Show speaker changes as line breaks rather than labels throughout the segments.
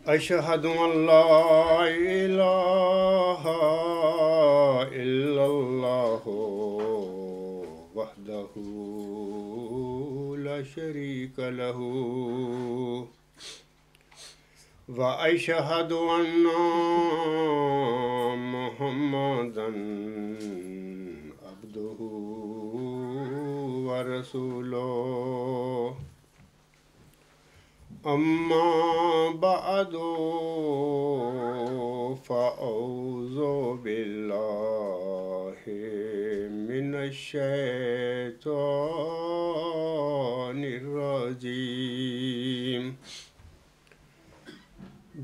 أشهد أن لا إله إلا الله وحده لا شريك له وأشهد أن محمدا عبده ورسوله أما بعد فأعوذ بالله من الشيطان الرجيم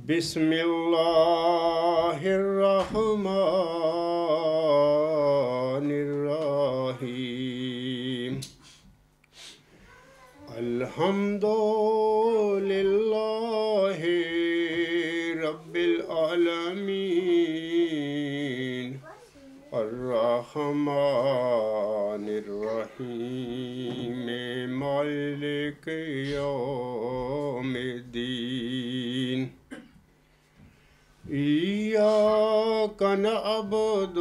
بسم الله الرحمن الرحيم الحمد لله رب العالمين الرحمن الرحيم مالك يوم الدين إياك نعبد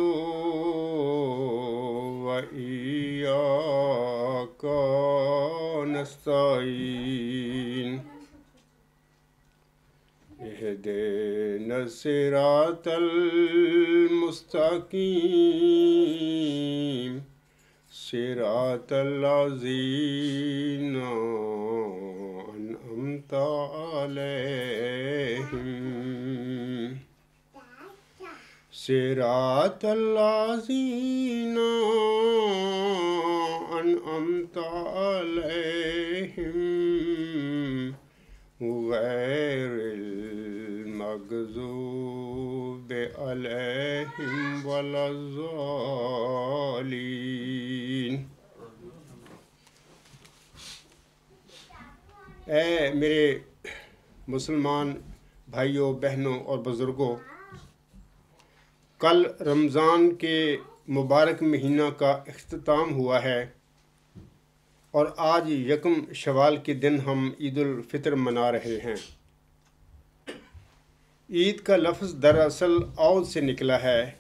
وإياك نستعين اهدنا الصراط المستقيم صراط الذين أنعمت عليهم صراط الذين أنعمت عليهم غير المغضوب عليهم ولا الضالين۔ اے میرے مسلمان بھائیوں، بہنوں اور بزرگوں، کل رمضان کے مبارک مہینہ کا اختتام ہوا ہے اور آج یکم شوال کے دن ہم عید الفطر منا رہے ہیں۔ عید کا لفظ دراصل عود سے نکلا ہے،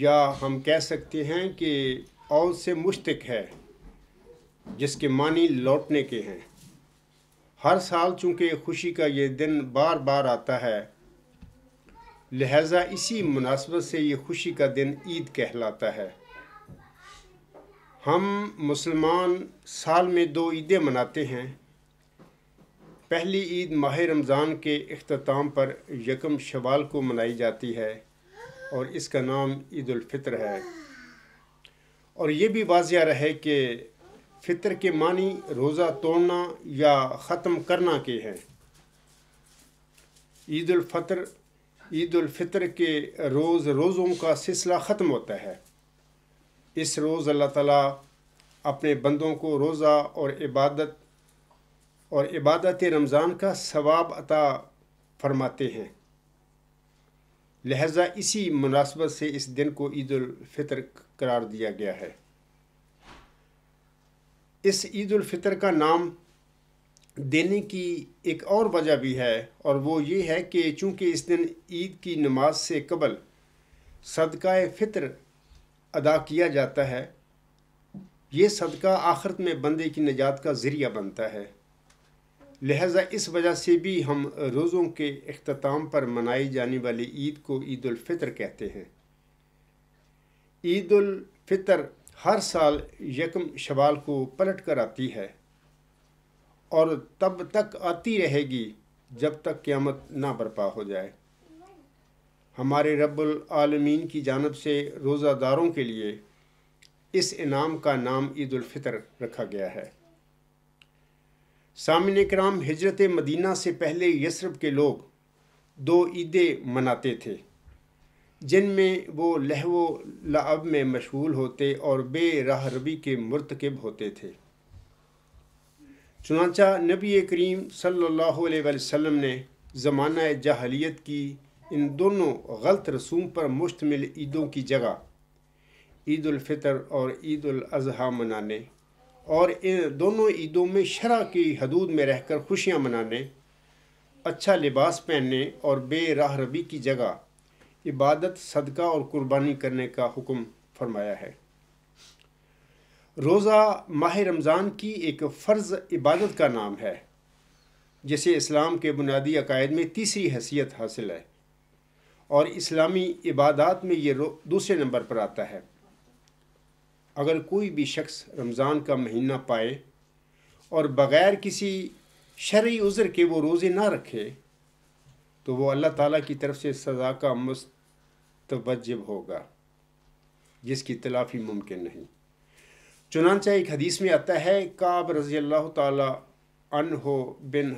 یا ہم کہہ سکتے ہیں کہ عود سے مشتق ہے، جس کے معنی لوٹنے کے ہیں۔ ہر سال چونکہ خوشی کا یہ دن بار بار آتا ہے، لہٰذا اسی مناسبت سے یہ خوشی کا دن عید کہلاتا ہے۔ ہم مسلمان سال میں 2 عیدیں مناتے ہیں۔ پہلی عید ماہ رمضان کے اختتام پر یکم شوال کو منائی جاتی ہے اور اس کا نام عید الفطر ہے۔ اور یہ بھی واضح رہے کہ فطر کے معنی روزہ توڑنا یا ختم کرنا کے ہیں۔ عید الفطر کے روزوں کا سلسلہ ختم ہوتا ہے۔ اس روز اللہ تعالیٰ اپنے بندوں کو روزہ اور عبادت رمضان کا ثواب عطا فرماتے ہیں، لہذا اسی مناسبت سے اس دن کو عید الفطر قرار دیا گیا ہے۔ اس عید الفطر کا نام دینے کی ایک اور وجہ بھی ہے، اور وہ یہ ہے کہ چونکہ اس دن عید کی نماز سے قبل صدقہ فطر ادا کیا جاتا ہے، یہ صدقہ آخرت میں بندے کی نجات کا ذریعہ بنتا ہے، لہذا اس وجہ سے بھی ہم روزوں کے اختتام پر منائی جانے والی عید کو عید الفطر کہتے ہیں۔ عید الفطر ہر سال یکم شوال کو پلٹ کر آتی ہے اور تب تک آتی رہے گی جب تک قیامت نہ برپا ہو جائے۔ ہمارے رب العالمین کی جانب سے روزہ داروں کے لیے اس انعام کا نام عید الفطر رکھا گیا ہے۔ سامعین کرام، ہجرت مدینہ سے پہلے یثرب کے لوگ 2 عیدیں مناتے تھے، جن میں وہ لہو و لعب میں مشغول ہوتے اور بے راہ ربی کے مرتکب ہوتے تھے۔ چنانچہ نبی کریم صلی اللہ علیہ وسلم نے زمانہ جاہلیت کی ان دونوں غلط رسوم پر مشتمل عیدوں کی جگہ عید الفطر اور عید الاضحیٰ منانے اور ان دونوں عیدوں میں شرع کی حدود میں رہ کر خوشیاں منانے اچھا لباس پہننے اور بے راہ ربی کی جگہ عبادت، صدقہ اور قربانی کرنے کا حکم فرمایا ہے۔ روزہ ماہ رمضان کی ایک فرض عبادت کا نام ہے جسے اسلام کے بنیادی عقائد میں تیسری حیثیت حاصل ہے، اور اسلامی عبادات میں یہ دوسرے نمبر پر آتا ہے۔ اگر کوئی بھی شخص رمضان کا مہینہ پائے اور بغیر کسی شرعی عذر کے وہ روزے نہ رکھے تو وہ اللہ تعالیٰ کی طرف سے سزا کا مستوجب ہوگا جس کی تلافی ممکن نہیں۔ چنانچہ ایک حدیث میں آتا ہے، کعب رضی اللہ تعالیٰ عنہ بن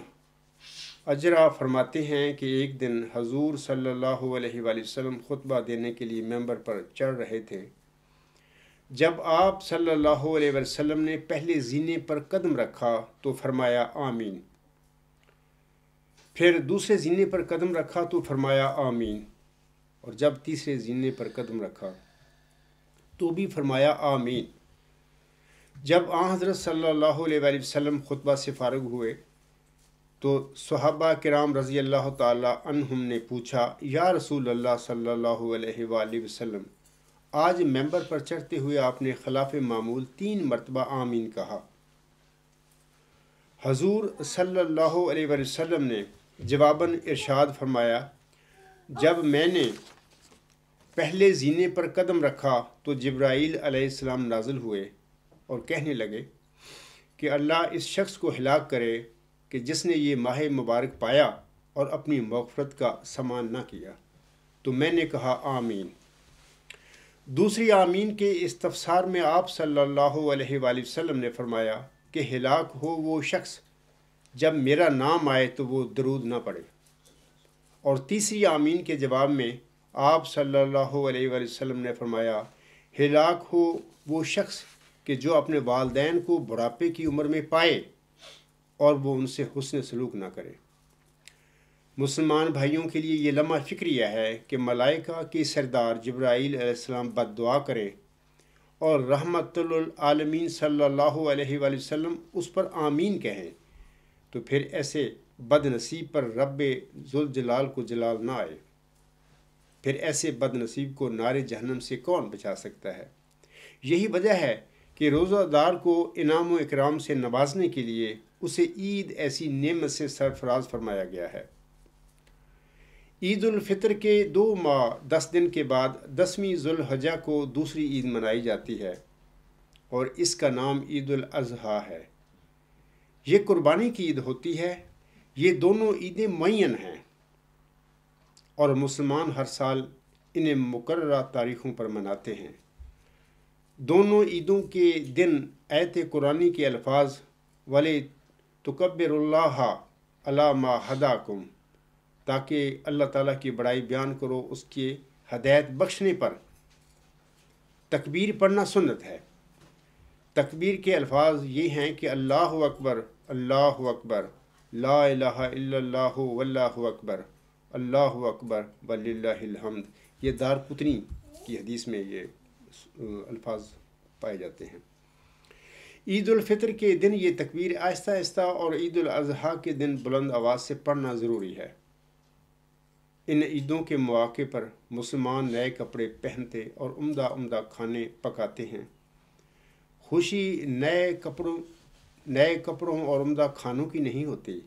اجرا فرماتے ہیں کہ ایک دن حضور صلی اللہ علیہ وآلہ وسلم خطبہ دینے کے لیے ممبر پر چڑھ رہے تھے۔ جب آپ صلی اللہ علیہ وسلم نے پہلے زینے پر قدم رکھا تو فرمایا آمین، پھر دوسرے زینے پر قدم رکھا تو فرمایا آمین، اور جب تیسرے زینے پر قدم رکھا تو بھی فرمایا آمین۔ جب آن حضرت صلی اللہ علیہ وآلہ وسلم خطبہ سے فارغ ہوئے تو صحابہ کرام رضی اللہ تعالیٰ عنہم نے پوچھا، یا رسول اللہ صلی اللہ علیہ وآلہ وسلم، آج ممبر پر چڑھتے ہوئے آپ نے خلاف معمول 3 مرتبہ آمین کہا۔ حضور صلی اللہ علیہ وآلہ وسلم نے جواباً ارشاد فرمایا، جب میں نے پہلے زینے پر قدم رکھا تو جبرائیل علیہ السلام نازل ہوئے اور کہنے لگے کہ اللہ اس شخص کو ہلاک کرے کہ جس نے یہ ماہ مبارک پایا اور اپنی مغفرت کا سامان نہ کیا۔ تو میں نے کہا آمین۔ دوسری آمین کے استفسار میں آپ صلی اللہ علیہ وآلہ وسلم نے فرمایا کہ ہلاک ہو وہ شخص جب میرا نام آئے تو وہ درود نہ پڑھے، اور تیسری آمین کے جواب میں آپ صلی اللہ علیہ وآلہ وسلم نے فرمایا، ہلاک ہو وہ شخص کہ جو اپنے والدین کو بڑھاپے کی عمر میں پائے اور وہ ان سے حسن سلوک نہ کرے۔ مسلمان بھائیوں کے لیے یہ لمحہ فکریہ ہے کہ ملائکہ کے سردار جبرائیل علیہ السلام بد دعا کرے اور رحمت للعالمین صلی اللہ علیہ وآلہ وسلم اس پر آمین کہیں، تو پھر ایسے بد نصیب پر رب ذوالجلال کو جلال نہ آئے۔ پھر ایسے بد نصیب کو نار جہنم سے کون بچا سکتا ہے؟ یہی وجہ ہے کہ روزہ دار کو انعام و اکرام سے نوازنے کے لیے اسے عید ایسی نعمت سے سرفراز فرمایا گیا ہے۔ عید الفطر کے 2 ماہ 10 دن کے بعد 10ویں ذوالحجہ کو دوسری عید منائی جاتی ہے اور اس کا نام عید الاضحیٰ ہے۔ یہ قربانی کی عید ہوتی ہے۔ یہ دونوں عیدیں معین ہیں اور مسلمان ہر سال انہیں مقررہ تاریخوں پر مناتے ہیں۔ دونوں عیدوں کے دن آیت قرآنی کے الفاظ وَلِتُكَبِّرُوا اللَّهَ عَلَىٰ مَا هَدَاكُمْ، تاکہ اللہ تعالیٰ کی بڑائی بیان کرو اس کے ہدایت بخشنے پر۔ تکبیر پڑھنا سنت ہے۔ تکبیر کے الفاظ یہ ہیں کہ اللہ اکبر، اللہ اکبر، لا الہ الا اللہ واللہ اکبر، اللہ اکبر وللہ الحمد۔ یہ دارقطنی کی حدیث میں یہ الفاظ پائے جاتے ہیں۔ عید الفطر کے دن یہ تکبیر آہستہ آہستہ اور عید الاضحیٰ کے دن بلند آواز سے پڑھنا ضروری ہے۔ ان عیدوں کے مواقع پر مسلمان نئے کپڑے پہنتے اور عمدہ کھانے پکاتے ہیں۔ خوشی نئے کپڑوں اور عمدہ کھانوں کی نہیں ہوتی،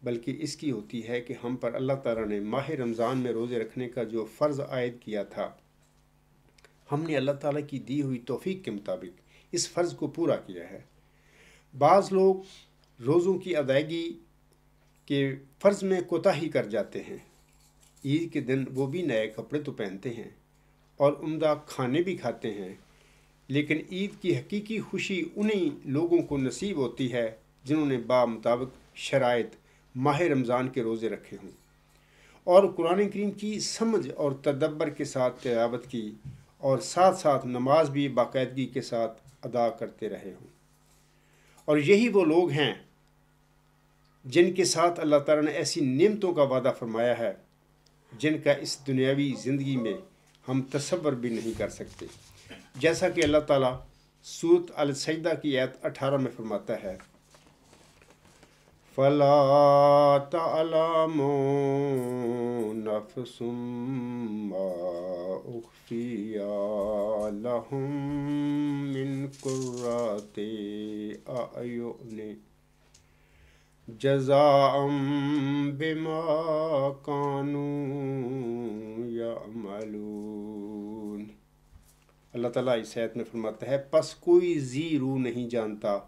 بلکہ اس کی ہوتی ہے کہ ہم پر اللہ تعالیٰ نے ماہ رمضان میں روزے رکھنے کا جو فرض عائد کیا تھا، ہم نے اللہ تعالیٰ کی دی ہوئی توفیق کے مطابق اس فرض کو پورا کیا ہے۔ بعض لوگ روزوں کی ادائیگی کے فرض میں کوتاہی کر جاتے ہیں۔ عید کے دن وہ بھی نئے کپڑے تو پہنتے ہیں اور عمدہ کھانے بھی کھاتے ہیں، لیکن عید کی حقیقی خوشی انہی لوگوں کو نصیب ہوتی ہے جنہوں نے بامطابق شرائط ماہ رمضان کے روزے رکھے ہوں اور قرآن کریم کی سمجھ اور تدبر کے ساتھ تلاوت کی، اور ساتھ ساتھ نماز بھی باقاعدگی کے ساتھ ادا کرتے رہے ہوں۔ اور یہی وہ لوگ ہیں جن کے ساتھ اللہ تعالیٰ نے ایسی نعمتوں کا وعدہ فرمایا ہے جن کا اس دنیاوی زندگی میں ہم تصور بھی نہیں کر سکتے، جیسا کہ اللہ تعالیٰ سورۃ السجدہ کی آیت 18 میں فرماتا ہے، فلا تعلم نفس ما اخفی لهم من قرۃ اعین جزاء بما كانوا يعملون۔ اللہ تعالیٰ اس آیت میں فرماتا ہے پس کوئی ذی روح نہیں جانتا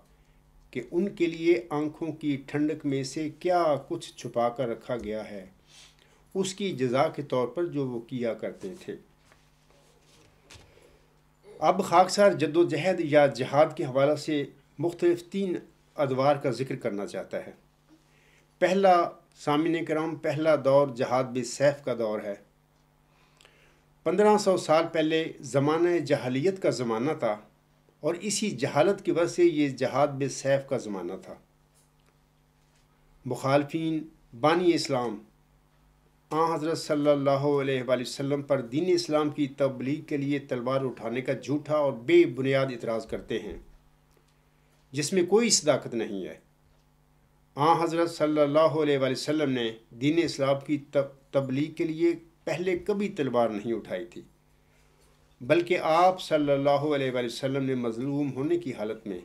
کہ ان کے لیے آنکھوں کی ٹھنڈک میں سے کیا کچھ چھپا کر رکھا گیا ہے اس کی جزا کے طور پر جو وہ کیا کرتے تھے۔ اب خاکسار جد و جہد یا جہاد کے حوالے سے مختلف 3 ادوار کا ذکر کرنا چاہتا ہے۔ پہلا سامعین کرام، پہلا دور جہاد بالسیف کا دور ہے۔ 1500 سال پہلے زمانہ جاہلیت کا زمانہ تھا اور اسی جہالت کی وجہ سے یہ جہاد بالسیف کا زمانہ تھا۔ مخالفین بانی اسلام حضرت صلی اللہ علیہ وآلہ وسلم پر دین اسلام کی تبلیغ کے لیے تلوار اٹھانے کا جھوٹا اور بے بنیاد اعتراض کرتے ہیں جس میں کوئی صداقت نہیں ہے۔ حضرت صلی اللہ علیہ وآلہ وسلم نے دین اسلام کی تبلیغ کے لیے پہلے کبھی تلوار نہیں اٹھائی تھی، بلکہ آپ صلی اللہ علیہ وآلہ وسلم نے مظلوم ہونے کی حالت میں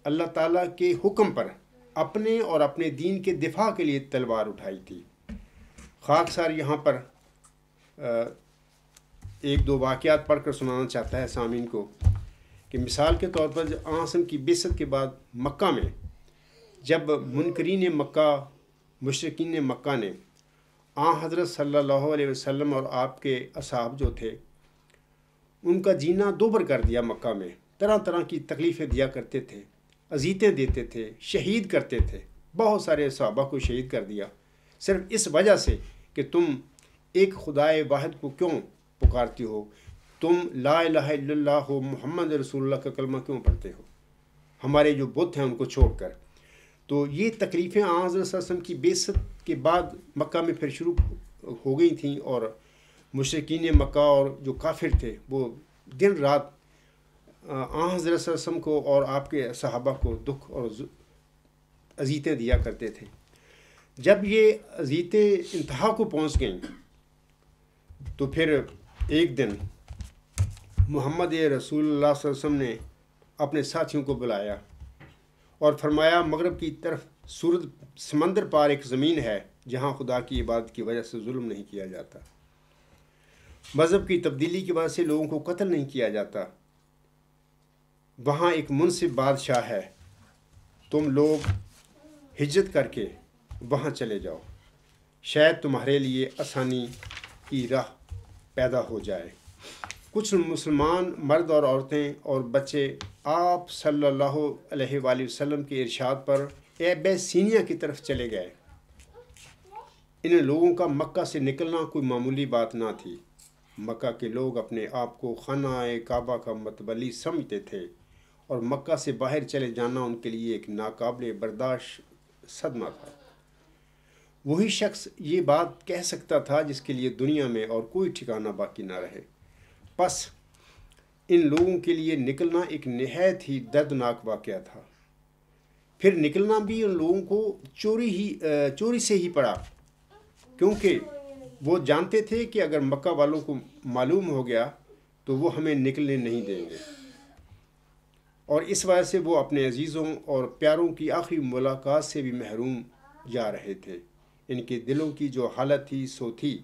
اللہ تعالیٰ کے حکم پر اپنے اور اپنے دین کے دفاع کے لیے تلوار اٹھائی تھی۔ خاکسار یہاں پر 1-2 واقعات پڑھ کر سنانا چاہتا ہے سامعین کو کہ مثال کے طور پر آسم کی بعثت کے بعد مکہ میں جب منکرین مکہ مشرکین مکہ نے حضرت صلی اللہ علیہ وسلم اور آپ کے اصحاب جو تھے ان کا جینا دوبر کر دیا، مکہ میں طرح طرح کی تکلیفیں دیا کرتے تھے، اذیتیں دیتے تھے، شہید کرتے تھے، بہت سارے صحابہ کو شہید کر دیا صرف اس وجہ سے کہ تم ایک خدائے واحد کو کیوں پکارتی ہو، تم لا الہ الا اللہ محمد رسول اللہ کا کلمہ کیوں پڑھتے ہو، ہمارے جو بت ہیں ان کو چھوڑ کر۔ تو یہ تکلیفیں حضرت صلی اللہ علیہ وسلم کی بعثت کے بعد مکہ میں پھر شروع ہو گئی تھیں، اور مشرکین مکہ اور جو کافر تھے وہ دن رات حضرت صلی اللہ علیہ وسلم کو اور آپ کے صحابہ کو دکھ اور اذیتیں دیا کرتے تھے۔ جب یہ اذیتیں انتہا کو پہنچ گئیں تو پھر ایک دن محمد رسول اللہ صلی اللہ علیہ وسلم نے اپنے ساتھیوں کو بلایا اور فرمایا مغرب کی طرف سورج سمندر پار ایک زمین ہے جہاں خدا کی عبادت کی وجہ سے ظلم نہیں کیا جاتا، مذہب کی تبدیلی کی وجہ سے لوگوں کو قتل نہیں کیا جاتا، وہاں ایک منصف بادشاہ ہے، تم لوگ ہجرت کر کے وہاں چلے جاؤ، شاید تمہارے لیے آسانی کی راہ پیدا ہو جائے۔ کچھ مسلمان مرد اور عورتیں اور بچے آپ صلی اللہ علیہ وآلہ وسلم کے ارشاد پر ایبیسینیا کی طرف چلے گئے۔ ان لوگوں کا مکہ سے نکلنا کوئی معمولی بات نہ تھی۔ مکہ کے لوگ اپنے آپ کو خانہ کعبہ کا متولی سمجھتے تھے اور مکہ سے باہر چلے جانا ان کے لیے ایک ناقابل برداشت صدمہ تھا۔ وہی شخص یہ بات کہہ سکتا تھا جس کے لیے دنیا میں اور کوئی ٹھکانہ باقی نہ رہے۔ پس ان لوگوں کے لیے نکلنا ایک نہایت ہی دردناک واقعہ تھا۔ پھر نکلنا بھی ان لوگوں کو چوری سے ہی پڑا، کیونکہ وہ جانتے تھے کہ اگر مکہ والوں کو معلوم ہو گیا تو وہ ہمیں نکلنے نہیں دیں گے، اور اس وجہ سے وہ اپنے عزیزوں اور پیاروں کی آخری ملاقات سے بھی محروم جا رہے تھے۔ ان کے دلوں کی جو حالت تھی سو تھی،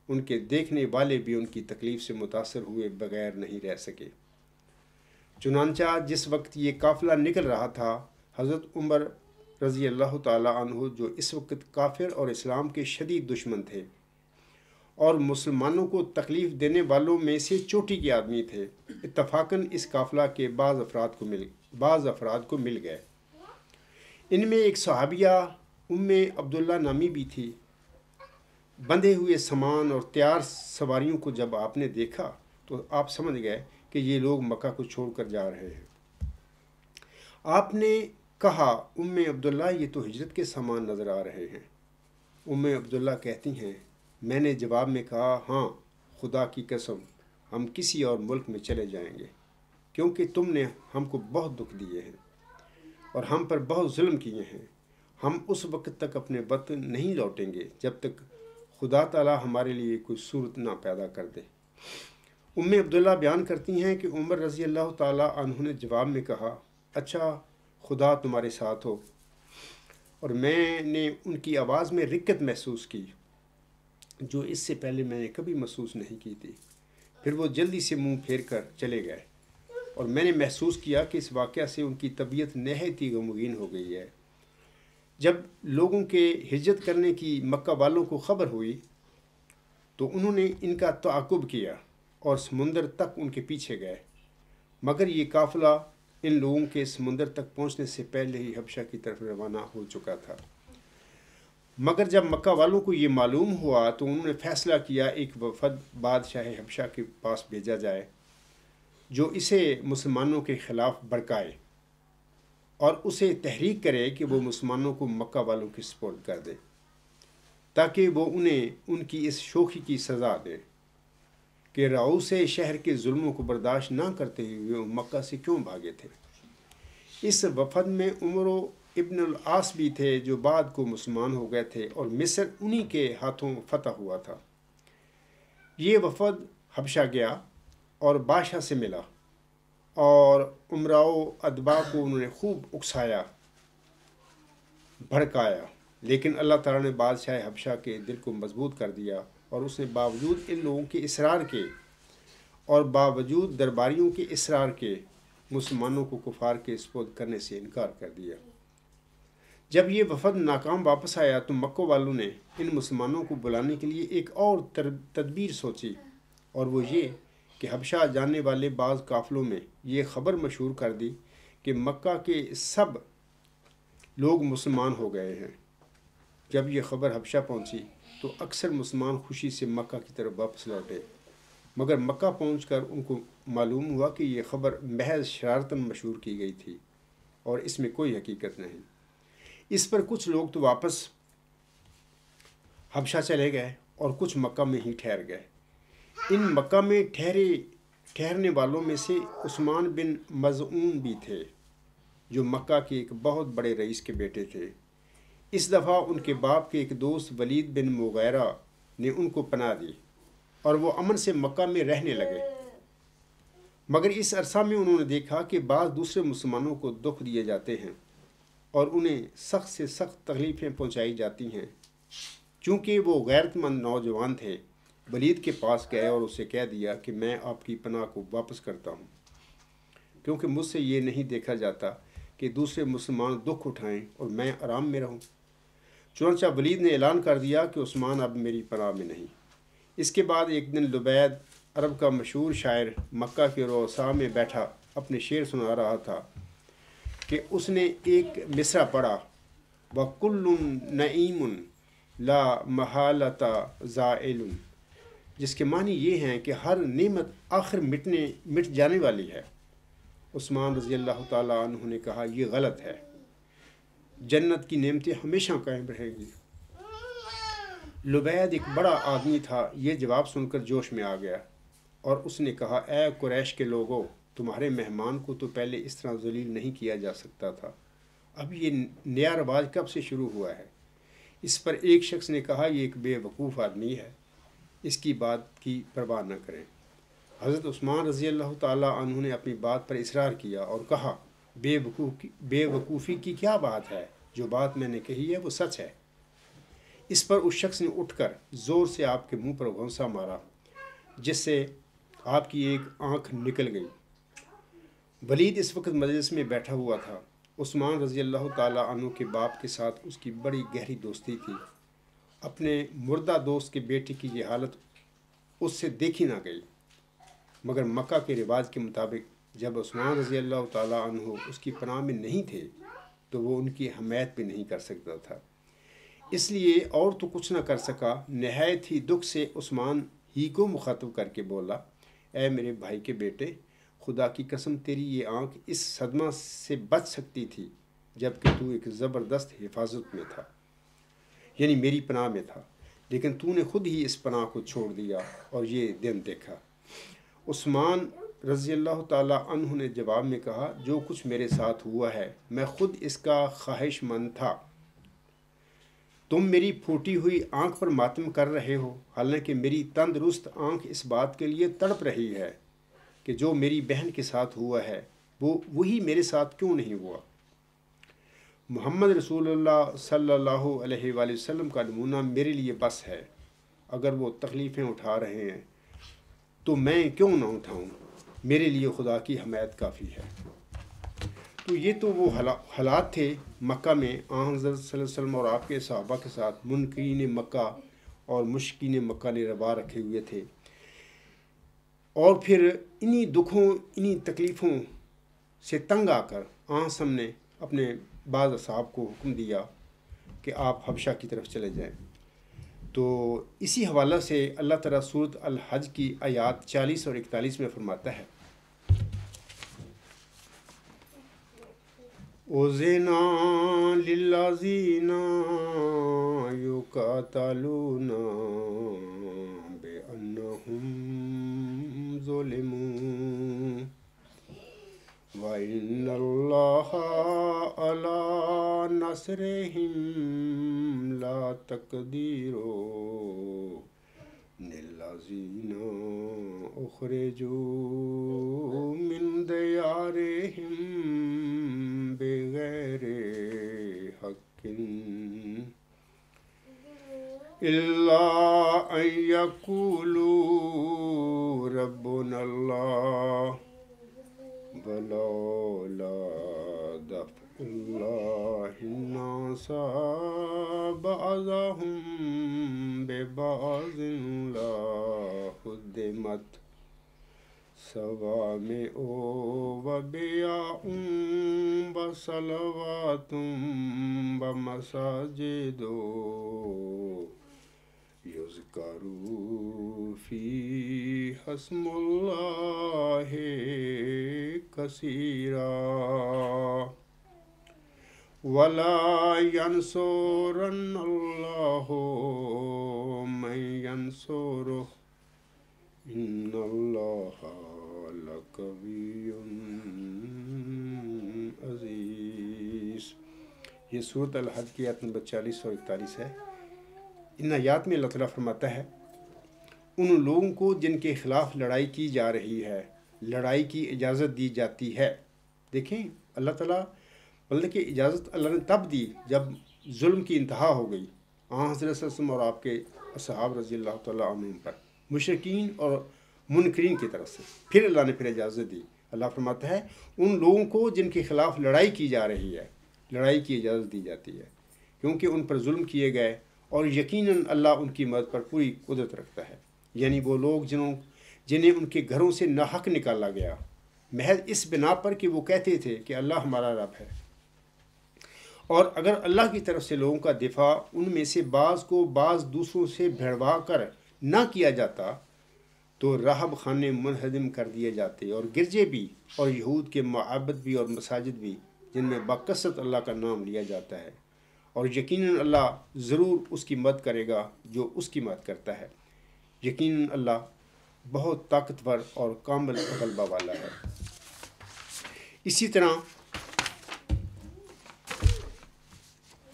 ان کے دیکھنے والے بھی ان کی تکلیف سے متاثر ہوئے بغیر نہیں رہ سکے۔ چنانچہ جس وقت یہ قافلہ نکل رہا تھا، حضرت عمر رضی اللہ تعالیٰ عنہ جو اس وقت کافر اور اسلام کے شدید دشمن تھے اور مسلمانوں کو تکلیف دینے والوں میں سے چوٹی کے آدمی تھے، اتفاقاً اس قافلہ کے بعض افراد کو مل گئے۔ ان میں ایک صحابیہ عبداللہ نامی بھی تھی۔ بندھے ہوئے سامان اور تیار سواریوں کو جب آپ نے دیکھا تو آپ سمجھ گئے کہ یہ لوگ مکہ کو چھوڑ کر جا رہے ہیں۔ آپ نے کہا عبداللہ یہ تو ہجرت کے سامان نظر آ رہے ہیں۔ عبداللہ کہتی ہیں میں نے جواب میں کہا ہاں خدا کی قسم ہم کسی اور ملک میں چلے جائیں گے، کیونکہ تم نے ہم کو بہت دکھ دیے ہیں اور ہم پر بہت ظلم کیے ہیں، ہم اس وقت تک اپنے وطن نہیں لوٹیں گے جب تک خدا تعالیٰ ہمارے لیے کوئی صورت نہ پیدا کر دے۔ عبداللہ بیان کرتی ہیں کہ عمر رضی اللہ تعالیٰ عنہ نے جواب میں کہا، اچھا خدا تمہارے ساتھ ہو، اور میں نے ان کی آواز میں رقت محسوس کی جو اس سے پہلے میں نے کبھی محسوس نہیں کی تھی۔ پھر وہ جلدی سے منہ پھیر کر چلے گئے، اور میں نے محسوس کیا کہ اس واقعہ سے ان کی طبیعت نہایت ہی غمگین ہو گئی ہے۔ جب لوگوں کے ہجرت کرنے کی مکہ والوں کو خبر ہوئی تو انہوں نے ان کا تعاقب کیا اور سمندر تک ان کے پیچھے گئے، مگر یہ قافلہ ان لوگوں کے سمندر تک پہنچنے سے پہلے ہی حبشہ کی طرف روانہ ہو چکا تھا۔ مگر جب مکہ والوں کو یہ معلوم ہوا تو انہوں نے فیصلہ کیا ایک وفد بادشاہ حبشہ کے پاس بھیجا جائے جو اسے مسلمانوں کے خلاف بھڑکائے اور اسے تحریک کرے کہ وہ مسلمانوں کو مکہ والوں کی سپرد کر دے، تاکہ وہ انہیں ان کی اس شوخی کی سزا دے کہ رؤوس شہر کے ظلموں کو برداشت نہ کرتے ہوئے وہ مکہ سے کیوں بھاگے تھے۔ اس وفد میں عمر ابن العاص بھی تھے جو بعد کو مسلمان ہو گئے تھے، اور مصر انہی کے ہاتھوں فتح ہوا تھا۔ یہ وفد حبشہ گیا اور بادشاہ سے ملا، اور امراء و ادبا کو انہوں نے خوب اکسایا، بھڑکایا، لیکن اللہ تعالیٰ نے بادشاہ حبشہ کے دل کو مضبوط کر دیا، اور اس نے باوجود ان لوگوں کے اصرار کے اور باوجود درباریوں کے اصرار کے مسلمانوں کو کفار کے سپرد کرنے سے انکار کر دیا۔ جب یہ وفد ناکام واپس آیا تو مکہ والوں نے ان مسلمانوں کو بلانے کے لیے ایک اور تدبیر سوچی، اور وہ یہ کہ حبشہ جانے والے بعض قافلوں میں یہ خبر مشہور کر دی کہ مکہ کے سب لوگ مسلمان ہو گئے ہیں۔ جب یہ خبر حبشہ پہنچی تو اکثر مسلمان خوشی سے مکہ کی طرف واپس لوٹے، مگر مکہ پہنچ کر ان کو معلوم ہوا کہ یہ خبر محض شرارتاً مشہور کی گئی تھی اور اس میں کوئی حقیقت نہیں۔ اس پر کچھ لوگ تو واپس حبشہ چلے گئے اور کچھ مکہ میں ہی ٹھہر گئے۔ ان مکہ میں ٹھہرنے والوں میں سے عثمان بن مظعون بھی تھے جو مکہ کے ایک بہت بڑے رئیس کے بیٹے تھے۔ اس دفعہ ان کے باپ کے ایک دوست ولید بن مغیرہ نے ان کو پناہ دی اور وہ امن سے مکہ میں رہنے لگے، مگر اس عرصہ میں انہوں نے دیکھا کہ بعض دوسرے مسلمانوں کو دکھ دیے جاتے ہیں اور انہیں سخت سے سخت تکلیفیں پہنچائی جاتی ہیں۔ چونکہ وہ غیرت مند نوجوان تھے، ولید کے پاس گئے اور اسے کہہ دیا کہ میں آپ کی پناہ کو واپس کرتا ہوں، کیونکہ مجھ سے یہ نہیں دیکھا جاتا کہ دوسرے مسلمان دکھ اٹھائیں اور میں آرام میں رہوں۔ چنانچہ ولید نے اعلان کر دیا کہ عثمان اب میری پناہ میں نہیں۔ اس کے بعد ایک دن لبید، عرب کا مشہور شاعر، مکہ کے روضہ میں بیٹھا اپنے شعر سنا رہا تھا کہ اس نے ایک مصرع پڑھا، وَكُلٌّ نَعِيمٌ لَا مَحَالَةَ زَائِلٌ، جس کے معنی یہ ہیں کہ ہر نعمت آخر مٹ جانے والی ہے۔ عثمان رضی اللہ تعالیٰ عنہ نے کہا، یہ غلط ہے، جنت کی نعمتیں ہمیشہ قائم رہیں گی۔ لبید ایک بڑا آدمی تھا، یہ جواب سن کر جوش میں آ گیا اور اس نے کہا، اے قریش کے لوگوں، تمہارے مہمان کو تو پہلے اس طرح ذلیل نہیں کیا جا سکتا تھا، اب یہ نیا رواج کب سے شروع ہوا ہے؟ اس پر ایک شخص نے کہا، یہ ایک بے وقوف آدمی ہے، اس کی بات کی پرواہ نہ کریں۔ حضرت عثمان رضی اللہ تعالیٰ عنہ نے اپنی بات پر اصرار کیا اور کہا، بے وقوفی کی کیا بات ہے؟ جو بات میں نے کہی ہے وہ سچ ہے۔ اس پر اس شخص نے اٹھ کر زور سے آپ کے منہ پر غوصہ مارا، جس سے آپ کی ایک آنکھ نکل گئی۔ ولید اس وقت مجلس میں بیٹھا ہوا تھا۔ عثمان رضی اللہ تعالیٰ عنہ کے باپ کے ساتھ اس کی بڑی گہری دوستی تھی۔ اپنے مردہ دوست کے بیٹے کی یہ حالت اس سے دیکھی نہ گئی، مگر مکہ کے رواج کے مطابق جب عثمان رضی اللہ تعالیٰ عنہ اس کی پناہ میں نہیں تھے تو وہ ان کی حمایت بھی نہیں کر سکتا تھا، اس لیے اور تو کچھ نہ کر سکا۔ نہایت ہی دکھ سے عثمان ہی کو مخاطب کر کے بولا، اے میرے بھائی کے بیٹے، خدا کی قسم تیری یہ آنکھ اس صدمہ سے بچ سکتی تھی جبکہ تو ایک زبردست حفاظت میں تھا، یعنی میری پناہ میں تھا، لیکن تو نے خود ہی اس پناہ کو چھوڑ دیا اور یہ دن دیکھا۔ عثمان رضی اللہ تعالیٰ عنہ نے جواب میں کہا، جو کچھ میرے ساتھ ہوا ہے میں خود اس کا خواہش مند تھا، تم میری پھوٹی ہوئی آنکھ پر ماتم کر رہے ہو، حالانکہ میری تندرست آنکھ اس بات کے لیے تڑپ رہی ہے کہ جو میری بہن کے ساتھ ہوا ہے وہی میرے ساتھ کیوں نہیں ہوا۔ محمد رسول اللہ صلی اللہ علیہ وآلہ وسلم کا نمونہ میرے لیے بس ہے۔ اگر وہ تکلیفیں اٹھا رہے ہیں تو میں کیوں نہ اٹھاؤں؟ میرے لیے خدا کی حمایت کافی ہے۔ تو یہ تو وہ حالات تھے مکہ میں حضرت صلی اللہ علیہ وسلم اور آپ کے صحابہ کے ساتھ منکرین مکہ اور مشرکین مکہ نے روا رکھے ہوئے تھے۔ اور پھر انہی دکھوں انہی تکلیفوں سے تنگ آ کر ہم نے اپنے بعض اصحاب کو حکم دیا کہ آپ حبشہ کی طرف چلے جائیں۔ تو اسی حوالہ سے اللہ تعالیٰ سورۃ الحج کی آیات 40 اور 41 میں فرماتا ہے، اُذِنَ لِلَّذِينَ يُقَاتَلُونَ بِأَنَّهُمْ ظُلِمُوا وَإِنَّ اللَّهَ عَلَىٰ نَصْرِهِمْ لَقَدِيرٌ الَّذِينَ أُخْرِجُوا مِنْ دِيَارِهِمْ بِغَيْرِ حَقٍّ إِلَّا أَن يَقُولُوا رَبُّنَا اللَّهُ وَلَوْلَا دَفْعُ اللَّهِ النَّاسَ بَعْضَهُم بِبَعْضٍ لَهُدِّمَتْ صَوَامِعُ وَبِيَعٌ وَصَلَوَاتٌ وَمَسَاجِدُ يُذْكَرُ فِيهَا اسْمُ اللَّهِ كَثِيرًا وَلَا يَنْصُرَنَّ اللَّهُ مَن يَنْصُرُهُ إِنَّ اللَّهَ لَقَوِيٌّ عَزِيزٌ۔ یہ سورۃ الحج کی آیت نمبر 40 اور 41 ہے۔ ان آیات میں اللہ تعالیٰ فرماتا ہے ان لوگوں کو جن کے خلاف لڑائی کی جا رہی ہے لڑائی کی اجازت دی جاتی ہے۔ دیکھیں اللہ تعالیٰ بلکہ اجازت اللہ نے تب دی جب ظلم کی انتہا ہو گئی حضرت صلی اللہ علیہ وسلم اور آپ کے اصحاب رضی اللہ تعالیٰ عنہم پر، مشرکین اور منکرین کی طرف سے۔ پھر اللہ نے اجازت دی۔ اللہ فرماتا ہے ان لوگوں کو جن کے خلاف لڑائی کی جا رہی ہے لڑائی کی اجازت دی جاتی ہے، کیونکہ ان پر ظلم کیے گئے اور یقیناً اللہ ان کی مدد پر پوری قدرت رکھتا ہے۔ یعنی وہ لوگ جنہیں ان کے گھروں سے ناحق نکالا گیا محض اس بنا پر کہ وہ کہتے تھے کہ اللہ ہمارا رب ہے، اور اگر اللہ کی طرف سے لوگوں کا دفاع ان میں سے بعض کو بعض دوسروں سے بھیڑوا کر نہ کیا جاتا تو راہب خانے منہدم کر دیے جاتے، اور گرجے بھی اور یہود کے معابد بھی اور مساجد بھی جن میں بکثرت اللہ کا نام لیا جاتا ہے، اور یقیناً اللہ ضرور اس کی مدد کرے گا جو اس کی مدد کرتا ہے۔ یقیناً اللہ بہت طاقتور اور کامل غلبہ والا ہے۔ اسی طرح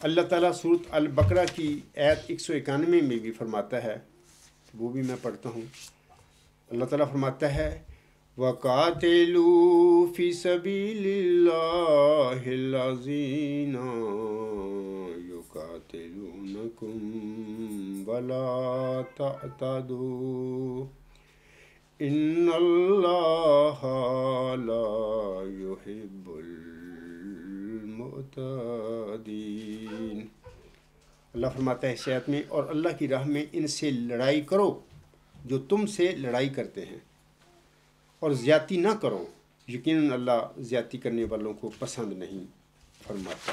اللہ تعالیٰ سورۃ البقرہ کی آیت 191 میں بھی فرماتا ہے، وہ بھی میں پڑھتا ہوں۔ اللہ تعالیٰ فرماتا ہے وَقَاتِلُوا فِي سَبِيلِ اللَّهِ الَّذِينَ يُقَاتِلُونَكُمْ وَلَا تَعْتَدُوا إِنَّ اللَّهَ لَا يُحِبُّ المعتدین۔ اللہ فرماتا ہے اس آیت میں اور اللہ کی راہ میں ان سے لڑائی کرو جو تم سے لڑائی کرتے ہیں، اور زیادتی نہ کرو، یقیناً اللہ زیادتی کرنے والوں کو پسند نہیں فرماتا۔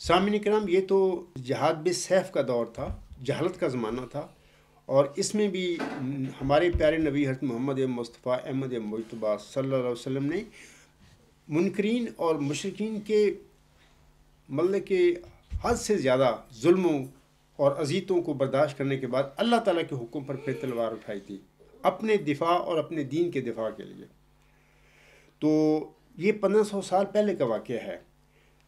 سامعین کرام، یہ تو جہاد بالسیف کا دور تھا، جہالت کا زمانہ تھا، اور اس میں بھی ہمارے پیارے نبی حضرت محمد مصطفیٰ احمد مجتبیٰ صلی اللہ علیہ وسلم نے منکرین اور مشرکین کے مطلب کہ حد سے زیادہ ظلموں اور اذیتوں کو برداشت کرنے کے بعد اللہ تعالیٰ کے حکم پر پھر تلوار اٹھائی تھی اپنے دفاع اور اپنے دین کے دفاع کے لیے۔ تو یہ 1500 سال پہلے کا واقعہ ہے۔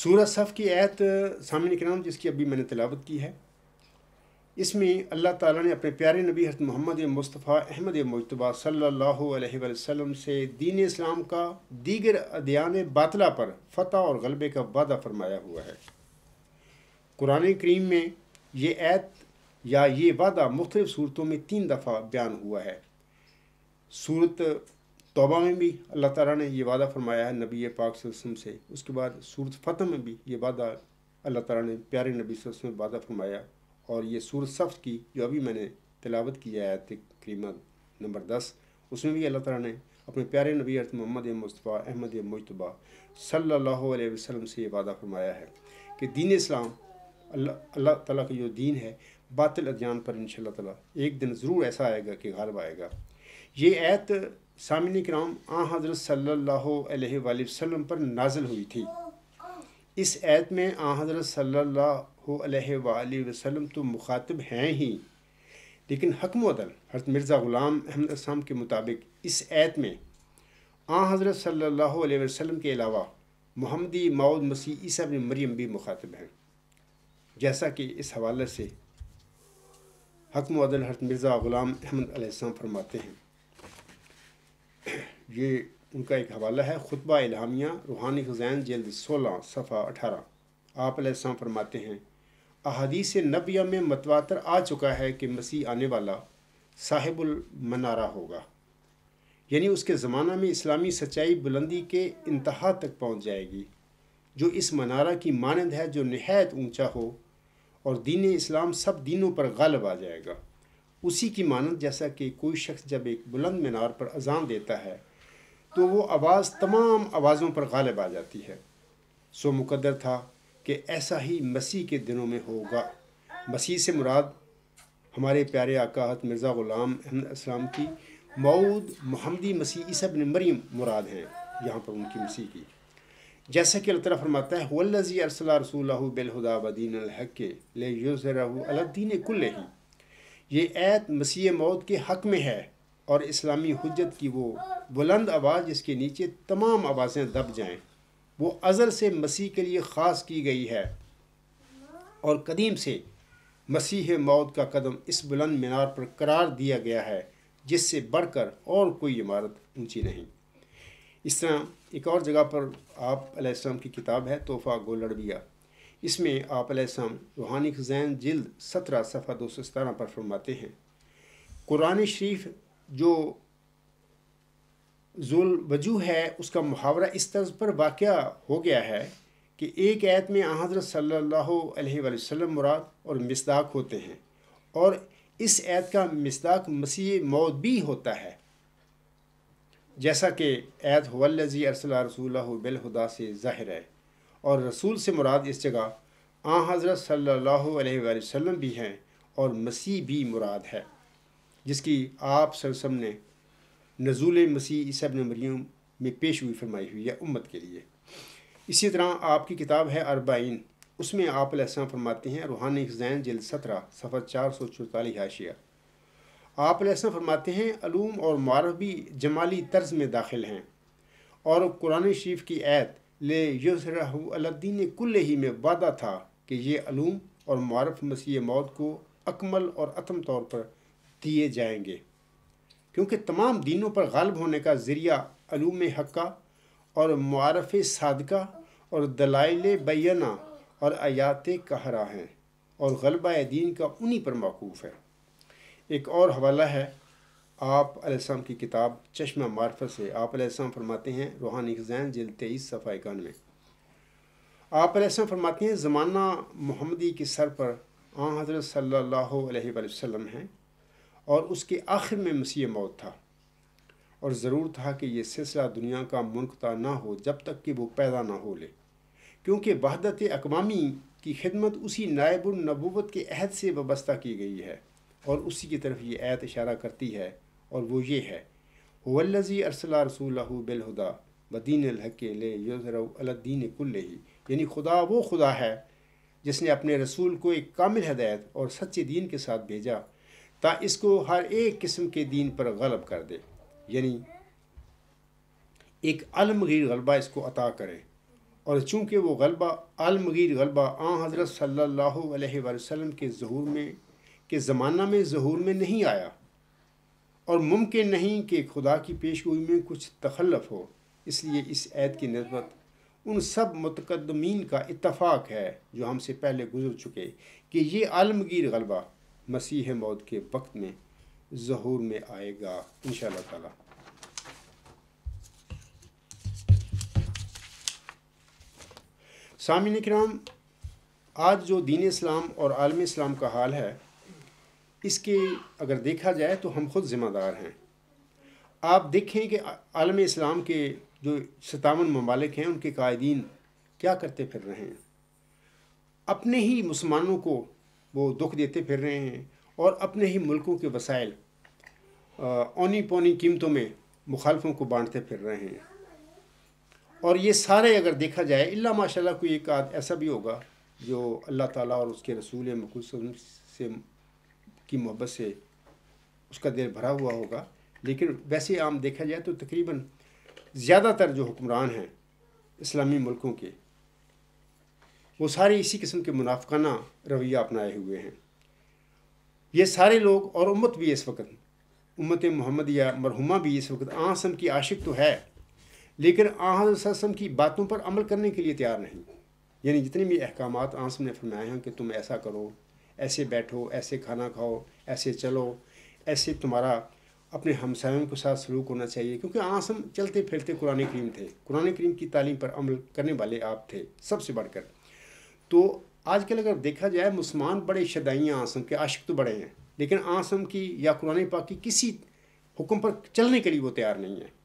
سورہ صف کی آیت سامعین کرام جس کی ابھی میں نے تلاوت کی ہے، اس میں اللہ تعالیٰ نے اپنے پیارے نبی حضرت محمد مصطفیٰ احمد مجتبیٰ صلی اللہ علیہ وسلم سے دین اسلام کا دیگر ادیان باطلہ پر فتح اور غلبے کا وعدہ فرمایا ہوا ہے۔ قرآن کریم میں یہ آیت یا یہ وعدہ مختلف صورتوں میں 3 دفعہ بیان ہوا ہے۔ صورت توبہ میں بھی اللہ تعالیٰ نے یہ وعدہ فرمایا ہے نبی پاک صلی اللہ علیہ وسلم سے، اس کے بعد صورت فتح میں بھی یہ وعدہ اللہ تعالیٰ نے پیارے نبی صلی اللہ علیہ وسلم وعدہ فرمایا، اور یہ صورت صف کی جو ابھی میں نے تلاوت کی ہے آیت کریمہ نمبر 10، اس میں بھی اللہ تعالیٰ نے اپنے پیارے نبی حضرت محمد مصطفیٰ احمد مجتبیٰ صلی اللہ علیہ وسلم سے یہ وعدہ فرمایا ہے کہ دین اسلام اللہ تعالیٰ کا جو دین ہے باطل ادیان پر انشاءاللہ تعالیٰ ایک دن ضرور ایسا آئے گا کہ غالب آئے گا۔ یہ آیت سامعین کرام حضرت صلی اللہ علیہ وآلہ وسلم پر نازل ہوئی تھی۔ اس آیت میں حضرت صلی اللہ علیہ وآلہ وسلم تو مخاطب ہیں ہی، لیکن حکم و عدل حضرت مرزا غلام احمد اسلام کے مطابق اس آیت میں حضرت صلی اللہ علیہ وسلم کے علاوہ محمدی موعود مسیح عیسیٰ ابن مریم بھی مخاطب ہیں، جیسا کہ اس حوالے سے حکم و عدل حضرت مرزا غلام احمد علیہ السلام فرماتے ہیں۔ یہ ان کا ایک حوالہ ہے، خطبہ الہامیہ روحانی خزائن جلد 16 صفحہ 18۔ آپ علیہ السلام فرماتے ہیں، احادیث نبیہ میں متواتر آ چکا ہے کہ مسیح آنے والا صاحب المنارہ ہوگا، یعنی اس کے زمانہ میں اسلامی سچائی بلندی کے انتہا تک پہنچ جائے گی، جو اس منارہ کی مانند ہے جو نہایت اونچا ہو، اور دین اسلام سب دینوں پر غالب آ جائے گا، اسی کی مانند جیسا کہ کوئی شخص جب ایک بلند مینار پر اذان دیتا ہے تو وہ آواز تمام آوازوں پر غالب آ جاتی ہے، سو مقدر تھا کہ ایسا ہی مسیح کے دنوں میں ہوگا۔ مسیح سے مراد ہمارے پیارے آقا حضرت مرزا غلام احمد اسلام کی موعود محمدی مسیح عیسیٰ ابن مریم مراد ہیں، یہاں پر ان کی مسیح کی، جیسا کہ اللہ تعالیٰ فرماتا ہے وَالَّذِي أَرْسَلَ رَسُولَهُ بِالْهُدَىٰ وَدِينِ الْحَقِّ لِيُظْهِرَهُ عَلَى الدِّينِ كُلِّهِ۔ یہ آیت مسیح موعود کے حق میں ہے اور اسلامی حجت کی وہ بلند آواز جس کے نیچے تمام آوازیں دب جائیں، وہ ازل سے مسیح کے لیے خاص کی گئی ہے، اور قدیم سے مسیح موعود کا قدم اس بلند مینار پر قرار دیا گیا ہے جس سے بڑھ کر اور کوئی عمارت اونچی نہیں۔ اس طرح ایک اور جگہ پر آپ علیہ السلام کی کتاب ہے تحفہ گولڑویہ، اس میں آپ علیہ السلام روحانی خزائن جلد 17 صفحہ 217 پر فرماتے ہیں، قرآن شریف جو ذو الوجوہ ہے اس کا محاورہ اس طرز پر واقع ہو گیا ہے کہ ایک آیت میں حضرت صلی اللہ علیہ وآلہ وسلم مراد اور مصداق ہوتے ہیں، اور اس آیت کا مصداق مسیح موعود بھی ہوتا ہے، جیسا کہ آیت وَالَّذِي أَرْسَلَ رَسُولَهُ بِالْهُدَىٰ سے ظاہر ہے، اور رسول سے مراد اس جگہ حضرت صلی اللہ علیہ وآلہ وسلم بھی ہیں اور مسیح بھی مراد ہے، جس کی آپ صلی اللہ علیہ وسلم نے نزول مسیح عیسیٰ ابن مریم میں پیش ہوئی فرمائی ہوئی ہے امت کے لیے۔ اسی طرح آپ کی کتاب ہے اربعین، اس میں آپ علیہ السلام فرماتے ہیں روحانی خزائن جلد 17 صفحہ 444 حاشیہ، آپ علیہ السلام فرماتے ہیں علوم اور معارف بھی جمالی طرز میں داخل ہیں، اور قرآن شریف کی آیت لِيُظْهِرَهُ عَلَى الدِّينِ كُلِّهِ میں وعدہ تھا کہ یہ علوم اور معارف مسیح موعود کو اکمل اور اتم طور پر دیے جائیں گے، کیونکہ تمام دینوں پر غالب ہونے کا ذریعہ علوم حقہ اور معارف صادقہ اور دلائل بینہ اور آیات قہرہ ہیں، اور غلبہ دین کا انہی پر موقوف ہے۔ ایک اور حوالہ ہے آپ علیہ السلام کی کتاب چشمہ معرفت سے، آپ علیہ السلام فرماتے ہیں روحانی خزائن جلد 23 صفحہ 91، آپ علیہ السلام فرماتے ہیں زمانہ محمدی کے سر پر حضرت صلی اللہ علیہ وآلہ وسلم ہیں، اور اس کے آخر میں مسیح موعود تھا، اور ضرور تھا کہ یہ سلسلہ دنیا کا منقطع نہ ہو جب تک کہ وہ پیدا نہ ہو لے، کیونکہ وحدت اقوامی کی خدمت اسی نائب النبوت کے عہد سے وابستہ کی گئی ہے، اور اسی کی طرف یہ آیت اشارہ کرتی ہے، اور وہ یہ ہے وَالَّذِي أَرْسَلَ رَسُولَهُ بِالْهُدَىٰ وَدِينِ الْحَقِّ لِيُظْهِرَهُ عَلَى الدِّينِ كُلِّهِ، یعنی خدا وہ خدا ہے جس نے اپنے رسول کو ایک کامل ہدایت اور سچے دین کے ساتھ بھیجا تا اس کو ہر ایک قسم کے دین پر غلب کر دے، یعنی ایک عالمگیر غلبہ اس کو عطا کرے، اور چونکہ وہ غلبہ عالمگیر غلبہ حضرت صلی اللہ علیہ وسلم کے زمانہ میں ظہور میں نہیں آیا، اور ممکن نہیں کہ خدا کی پیشگوئی میں کچھ تخلف ہو، اس لیے اس عید کی نسبت ان سب متقدمین کا اتفاق ہے جو ہم سے پہلے گزر چکے کہ یہ عالمگیر غلبہ مسیح موعود کے وقت میں ظہور میں آئے گا انشاءاللہ تعالی۔ سامعین کرام، آج جو دین اسلام اور عالم اسلام کا حال ہے، اس کے اگر دیکھا جائے تو ہم خود ذمہ دار ہیں۔ آپ دیکھیں کہ عالم اسلام کے جو 57 ممالک ہیں، ان کے قائدین کیا کرتے پھر رہے ہیں؟ اپنے ہی مسلمانوں کو وہ دکھ دیتے پھر رہے ہیں، اور اپنے ہی ملکوں کے وسائل اونی پونی قیمتوں میں مخالفوں کو بانٹتے پھر رہے ہیں۔ اور یہ سارے اگر دیکھا جائے، اللہ ماشاءاللہ کوئی ایک آدھ ایسا بھی ہوگا جو اللہ تعالیٰ اور اس کے رسول مقدس سے کی محبت سے اس کا دل بھرا ہوا ہوگا، لیکن ویسے عام دیکھا جائے تو تقریباً زیادہ تر جو حکمران ہیں اسلامی ملکوں کے، وہ سارے اسی قسم کے منافقانہ رویہ اپنائے ہوئے ہیں۔ یہ سارے لوگ اور امت بھی اس وقت، امت محمدیہ مرحومہ بھی اس وقت آسم کی عاشق تو ہے، لیکن حضرت صلی اللہ علیہ وسلم کی باتوں پر عمل کرنے کے لیے تیار نہیں۔ یعنی جتنے بھی احکامات آسم نے فرمائے ہیں کہ تم ایسا کرو، ایسے بیٹھو، ایسے کھانا کھاؤ، ایسے چلو، ایسے تمہارا اپنے ہمسایوں کے ساتھ سلوک ہونا چاہیے، کیونکہ آسم چلتے پھرتے قرآن کریم تھے، قرآن کریم کی تعلیم پر عمل کرنے والے آپ تھے سب سے بڑھ کر۔ تو آج کل اگر دیکھا جائے، مسلمان بڑے شدائیاں آسم کے عاشق تو بڑے ہیں، لیکن آسم کی یا قرآن پاک کی کسی حکم پر چلنے کے لیے وہ تیار نہیں ہے۔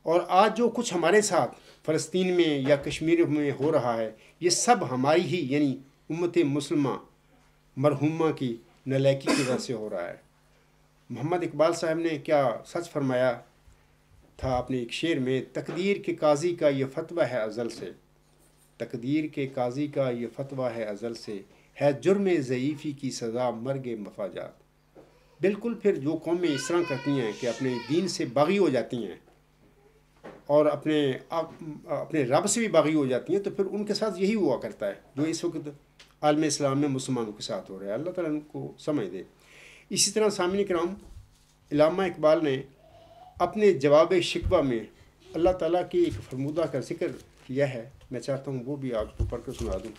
اور آج جو کچھ ہمارے ساتھ فلسطین میں یا کشمیر میں ہو رہا ہے، یہ سب ہماری ہی یعنی امت مسلمہ مرحومہ کی نالائکی کی وجہ سے ہو رہا ہے۔ محمد اقبال صاحب نے کیا سچ فرمایا تھا اپنے ایک شعر میں، تقدیر کے قاضی کا یہ فتویٰ ہے ازل سے، تقدیر کے قاضی کا یہ فتویٰ ہے ازل سے، ہے جرم ضعیفی کی سزا مرگ مفاجات۔ بالکل پھر جو قومیں اس طرح کرتی ہیں کہ اپنے دین سے باغی ہو جاتی ہیں اور اپنے رب سے بھی باغی ہو جاتی ہیں، تو پھر ان کے ساتھ یہی ہوا کرتا ہے جو اس وقت عالم اسلام میں مسلمانوں کے ساتھ ہو رہا ہے۔ اللہ تعالیٰ ان کو سمجھ دے۔ اسی طرح سامعین کرام، علامہ اقبال نے اپنے جواب شکوہ میں اللہ تعالیٰ کی ایک فرمودہ کا ذکر کیا ہے، میں چاہتا ہوں وہ بھی آپ کو پڑھ کر سنا دوں۔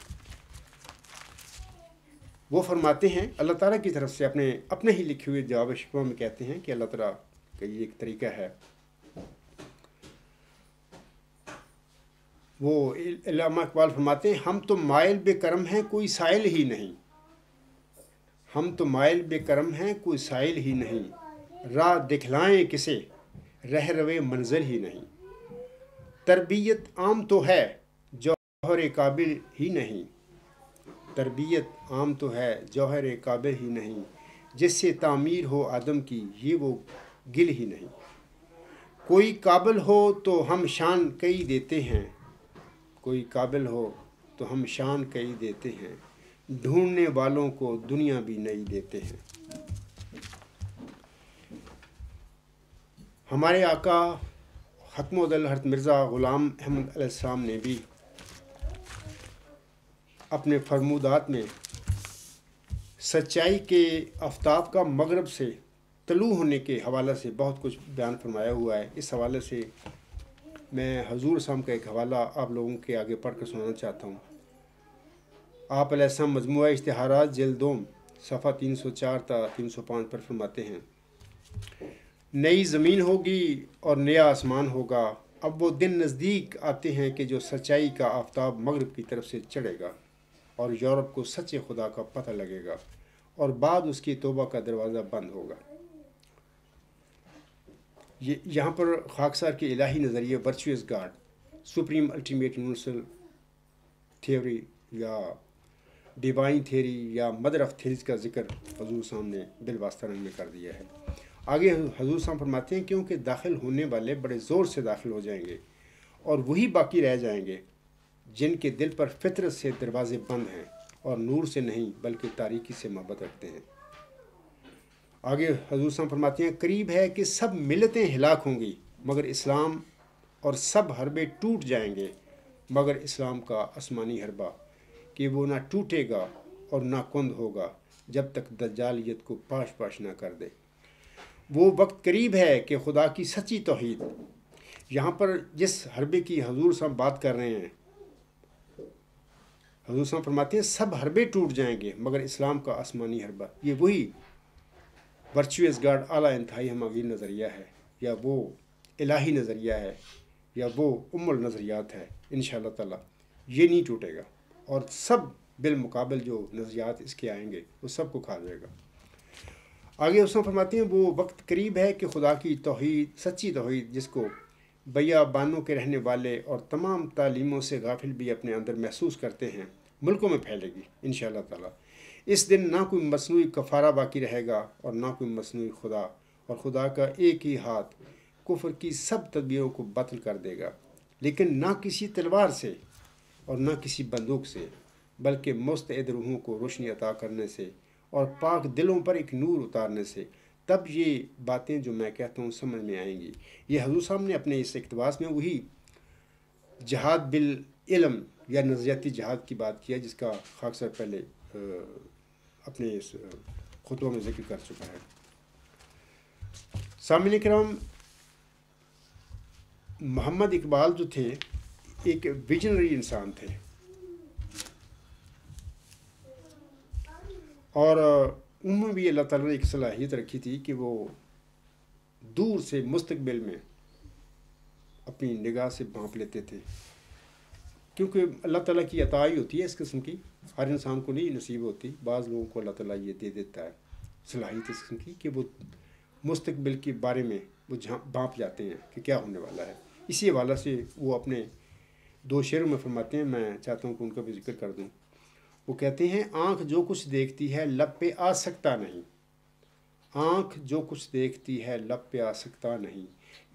وہ فرماتے ہیں اللہ تعالیٰ کی طرف سے اپنے ہی لکھے ہوئے جواب شکوہ میں کہتے ہیں کہ اللہ تعالیٰ کا یہ ایک طریقہ ہے۔ وہ علامہ اقبال فرماتے ہیں، ہم تو مائل بے کرم ہیں کوئی سائل ہی نہیں، ہم تو مائل بے کرم ہیں کوئی سائل ہی نہیں، راہ دکھلائیں کسے رہ روے منزل ہی نہیں، تربیت عام تو ہے جوہر قابل ہی نہیں، تربیت عام تو ہے جوہر قابل ہی نہیں، جس سے تعمیر ہو آدم کی یہ وہ گل ہی نہیں، کوئی قابل ہو تو ہم شان کئی دیتے ہیں، کوئی قابل ہو تو ہم شان کئی دیتے ہیں، ڈھونڈنے والوں کو دنیا بھی نئی دیتے ہیں۔ ہمارے آقا ختم العدل حضرت مرزا غلام احمد علیہ السلام نے بھی اپنے فرمودات میں سچائی کے آفتاب کا مغرب سے طلوع ہونے کے حوالے سے بہت کچھ بیان فرمایا ہوا ہے۔ اس حوالے سے میں حضور صاحب کا ایک حوالہ آپ لوگوں کے آگے پڑھ کر سنانا چاہتا ہوں۔ آپ علیہ السلام مجموعہ اشتہارات جلد دوم صفحہ 304 تا 305 پر فرماتے ہیں، نئی زمین ہوگی اور نیا آسمان ہوگا، اب وہ دن نزدیک آتے ہیں کہ جو سچائی کا آفتاب مغرب کی طرف سے چڑھے گا اور یورپ کو سچے خدا کا پتہ لگے گا، اور بعد اس کی توبہ کا دروازہ بند ہوگا۔ یہاں پر خاکسار کے الہی نظریے virtuous God, supreme ultimate universal theory یا ڈیوائن تھیوری یا مدر آف تھیریز کا ذکر حضور صاحب نے بالواسطہ رنگ میں کر دیا ہے۔ آگے حضور صاحب فرماتے ہیں، کیونکہ داخل ہونے والے بڑے زور سے داخل ہو جائیں گے اور وہی باقی رہ جائیں گے جن کے دل پر فطرت سے دروازے بند ہیں اور نور سے نہیں بلکہ تاریکی سے محبت رکھتے ہیں۔ آگے حضور صاحب فرماتے ہیں، قریب ہے کہ سب ملتیں ہلاک ہوں گی مگر اسلام، اور سب حربے ٹوٹ جائیں گے مگر اسلام کا آسمانی حربہ کہ وہ نہ ٹوٹے گا اور نہ کند ہوگا جب تک دجالیت کو پاش پاش نہ کر دے۔ وہ وقت قریب ہے کہ خدا کی سچی توحید، یہاں پر جس حربے کی حضور صاحب بات کر رہے ہیں، حضور صاحب فرماتے ہیں سب حربے ٹوٹ جائیں گے مگر اسلام کا آسمانی حربہ، یہ وہی ورچوئس گاڈ اعلیٰ انتہائی ہمگیر نظریہ ہے، یا وہ الہی نظریہ ہے، یا وہ النظریات ہے، انشاءاللہ تعالیٰ یہ نہیں ٹوٹے گا، اور سب بالمقابل جو نظریات اس کے آئیں گے وہ سب کو کھا جائے گا۔ آگے اس میں فرماتے ہیں وہ وقت قریب ہے کہ خدا کی توحید، سچی توحید، جس کو بیابانوں کے رہنے والے اور تمام تعلیموں سے غافل بھی اپنے اندر محسوس کرتے ہیں، ملکوں میں پھیلے گی انشاءاللہ تعالیٰ۔ اس دن نہ کوئی مصنوعی کفارہ باقی رہے گا اور نہ کوئی مصنوعی خدا، اور خدا کا ایک ہی ہاتھ کفر کی سب تدبیروں کو باطل کر دے گا، لیکن نہ کسی تلوار سے اور نہ کسی بندوق سے، بلکہ مستعد روحوں کو روشنی عطا کرنے سے اور پاک دلوں پر ایک نور اتارنے سے۔ تب یہ باتیں جو میں کہتا ہوں سمجھ میں آئیں گی۔ یہ حضور صاحب نے اپنے اس اقتباس میں وہی جہاد بالعلم یا نظریاتی جہاد کی بات کیا جس کا خاک صاحب پہلے اپنے اس خطبہ میں ذکر کر چکا ہے۔ سامعین کرام، محمد اقبال جو تھے ایک ویژنری انسان تھے، اور ان میں بھی اللہ تعالیٰ نے ایک صلاحیت رکھی تھی کہ وہ دور سے مستقبل میں اپنی نگاہ سے بھانپ لیتے تھے، کیونکہ اللہ تعالیٰ کی عطا ہی ہوتی ہے اس قسم کی، ہر انسان کو نہیں نصیب ہوتی، بعض لوگوں کو اللہ تعالیٰ یہ دے دیتا ہے صلاحیت اس قسم کی کہ وہ مستقبل کے بارے میں وہ بھانپ جاتے ہیں کہ کیا ہونے والا ہے۔ اسی حوالے سے وہ اپنے 2 شعروں میں فرماتے ہیں، میں چاہتا ہوں کہ ان کا بھی ذکر کر دوں۔ وہ کہتے ہیں آنکھ جو کچھ دیکھتی ہے لب پہ آ سکتا نہیں، آنکھ جو کچھ دیکھتی ہے لب پہ آ سکتا نہیں،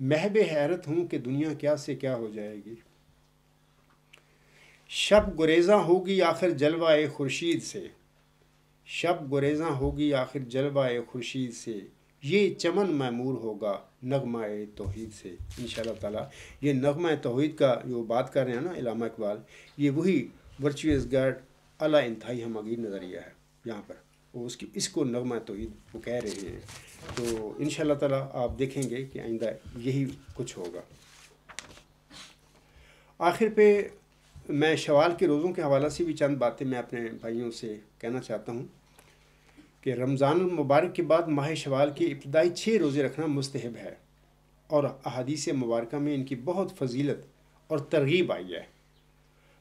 محب حیرت ہوں کہ دنیا کیا سے کیا ہو جائے گی، شب گریزاں ہوگی آخر جلوہ خورشید سے، شب گریزاں ہوگی آخر جلوہ خورشید سے، یہ چمن معمور ہوگا نغمہ توحید سے۔ انشاءاللہ تعالیٰ یہ نغمہ توحید کا جو بات کر رہے ہیں نا علامہ اقبال، یہ وہی ورچوئس گاڈ اعلیٰ انتہائی ہمگیر نظریہ ہے یہاں پر، وہ اس کو نغمہ توحید وہ کہہ رہے ہیں۔ تو انشاءاللہ تعالیٰ آپ دیکھیں گے کہ آئندہ یہی کچھ ہوگا۔ آخر پہ میں شوال کے روزوں کے حوالے سے بھی چند باتیں میں اپنے بھائیوں سے کہنا چاہتا ہوں کہ رمضان المبارک کے بعد ماہ شوال کے ابتدائی 6 روزے رکھنا مستحب ہے، اور احادیث مبارکہ میں ان کی بہت فضیلت اور ترغیب آئی ہے۔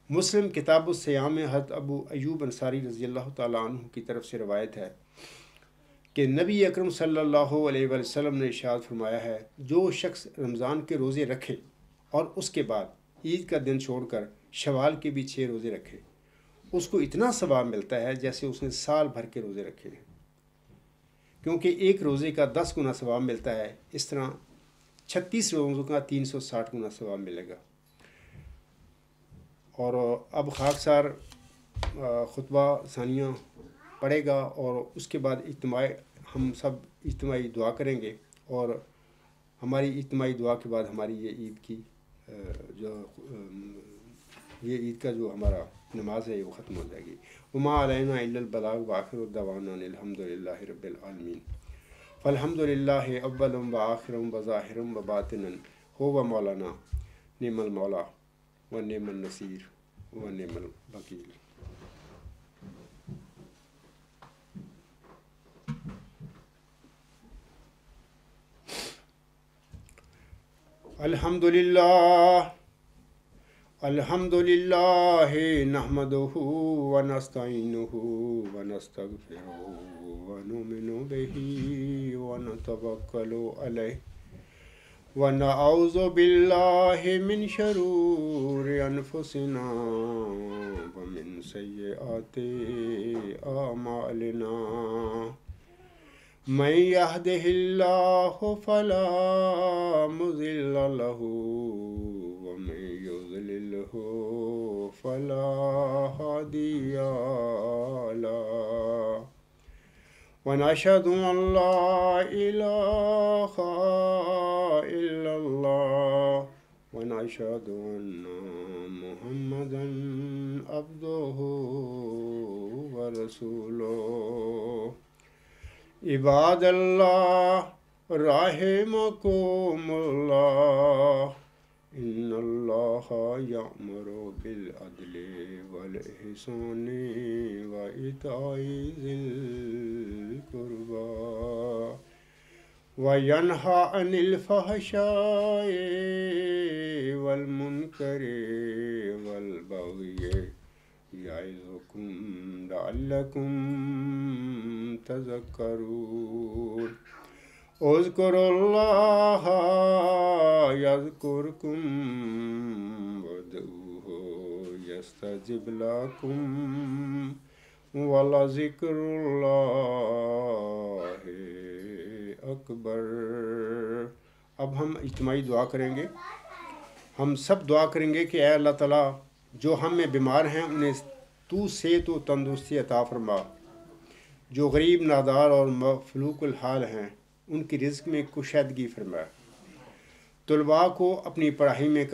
مسلم کتاب الصیام میں حضرت ابو ایوب انصاری رضی اللہ تعالیٰ عنہ کی طرف سے روایت ہے کہ نبی اکرم صلی اللہ علیہ وسلم نے ارشاد فرمایا ہے، جو شخص رمضان کے روزے رکھے اور اس کے بعد عید کا دن چھوڑ کر شوال کے بھی 6 روزے رکھے، اس کو اتنا ثواب ملتا ہے جیسے اس نے سال بھر کے روزے رکھے ہیں، کیونکہ ایک روزے کا 10 گنا ثواب ملتا ہے، اس طرح 36 روزوں کا 360 گنا ثواب ملے گا۔ اور اب خاکسار خطبہ ثانیہ پڑھے گا، اور اس کے بعد ہم سب اجتماعی دعا کریں گے، اور ہماری اجتماعی دعا کے بعد ہماری یہ عید کا جو ہمارا نماز ہے وہ ختم ہو جائے گی۔ وما علینا الا البلاغ وآخر دعوانا الحمد للہ رب العالمین۔ فالحمد للہ اول وآخر وظاہر وباطنا هو مولانا نعم المولا ونعم النصیر ونعم الوکیل۔ الحمد للہ نحمدہ ونستعینہ ونستغفرہ ونؤمن بہ ونتوکل علیہ ونعوذ باللہ من شرور انفسنا ومن سیئات اعمالنا، من یہدہ اللہ فلا مضل لہ ومن یضللہ فلا ہادی لہ، ونشہد ان لا الہ الا اللہ ونشهد أن محمدا عبده ورسوله عباد الله رحمكم الله إن الله يأمر بالعدل والإحسان وإيتاء ذي القربى وينهى عن الفحشاء والمنكر والبغي يعظكم لعلكم تذكرون اذكروا الله يذكركم وادعوه يستجب لكم ولذكر الله اکبر۔ اب ہم اجتماعی دعا کریں گے۔ ہم سب دعا کریں گے کہ اے اللہ تعالیٰ جو ہم میں بیمار ہیں انہیں تو صحت و تندرستی عطا فرما، جو غریب نادار اور مفلوق الحال ہیں ان کی رزق میں کشادگی فرما، طلباء کو اپنی پڑھائی میں